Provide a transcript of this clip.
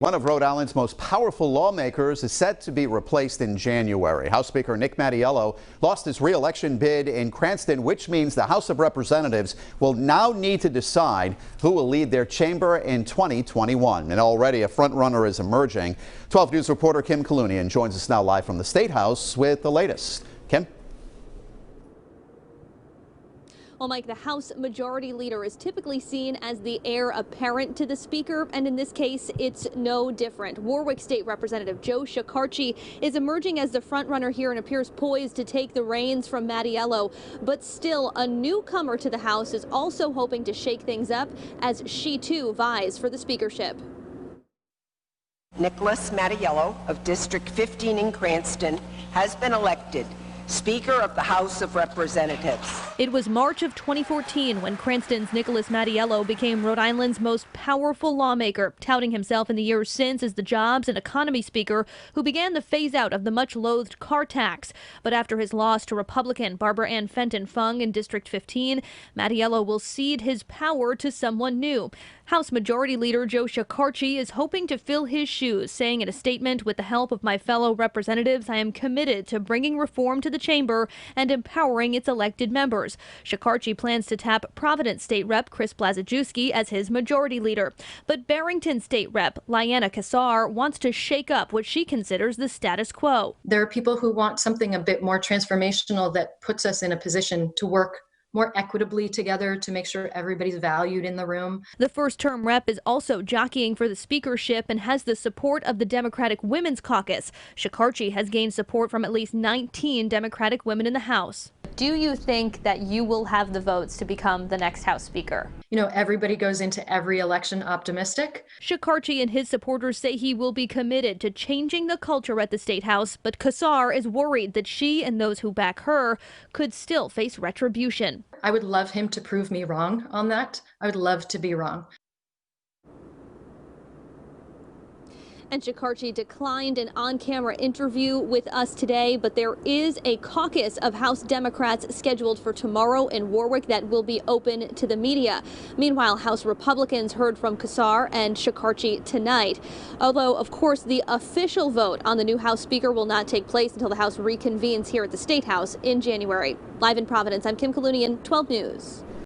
One of Rhode Island's most powerful lawmakers is set to be replaced in January. House Speaker Nick Mattiello lost his re-election bid in Cranston, which means the House of Representatives will now need to decide who will lead their chamber in 2021. And already a front-runner is emerging. 12 News reporter Kim Kalunian joins us now live from the State House with the latest. Kim? Well, Mike, the House Majority Leader is typically seen as the heir apparent to the Speaker, and in this case, it's no different. Warwick State Representative Joe Shekarchi is emerging as the frontrunner here and appears poised to take the reins from Mattiello. But still, a newcomer to the House is also hoping to shake things up as she, too, vies for the speakership. Nicholas Mattiello of District 15 in Cranston has been elected Speaker of the House of Representatives. It was March of 2014 when Cranston's Nicholas Mattiello became Rhode Island's most powerful lawmaker, touting himself in the years since as the Jobs and Economy Speaker who began the phase-out of the much-loathed car tax. But after his loss to Republican Barbara Ann Fenton Fung in District 15, Mattiello will cede his power to someone new. House Majority Leader Joe Shekarchi is hoping to fill his shoes, saying in a statement, "With the help of my fellow representatives, I am committed to bringing reform to the chamber and empowering its elected members." Shekarchi plans to tap Providence State Rep Chris Blazajewski as his majority leader. But Barrington State Rep Lyanna Kassar wants to shake up what she considers the status quo. There are people who want something a bit more transformational that puts us in a position to work more equitably together to make sure everybody's valued in the room. The first-term rep is also jockeying for the speakership and has the support of the Democratic Women's Caucus. Shekarchi has gained support from at least 19 Democratic women in the House. Do you think that you will have the votes to become the next House Speaker? You know, everybody goes into every election optimistic. Shekarchi and his supporters say he will be committed to changing the culture at the State House, but Kassar is worried that she and those who back her could still face retribution. I would love him to prove me wrong on that. I would love to be wrong. And Shekarchi declined an on-camera interview with us today, but there is a caucus of House Democrats scheduled for tomorrow in Warwick that will be open to the media. Meanwhile, House Republicans heard from Kassar and Shekarchi tonight. Although, of course, the official vote on the new House Speaker will not take place until the House reconvenes here at the State House in January. Live in Providence, I'm Kim Kalunian, 12 News.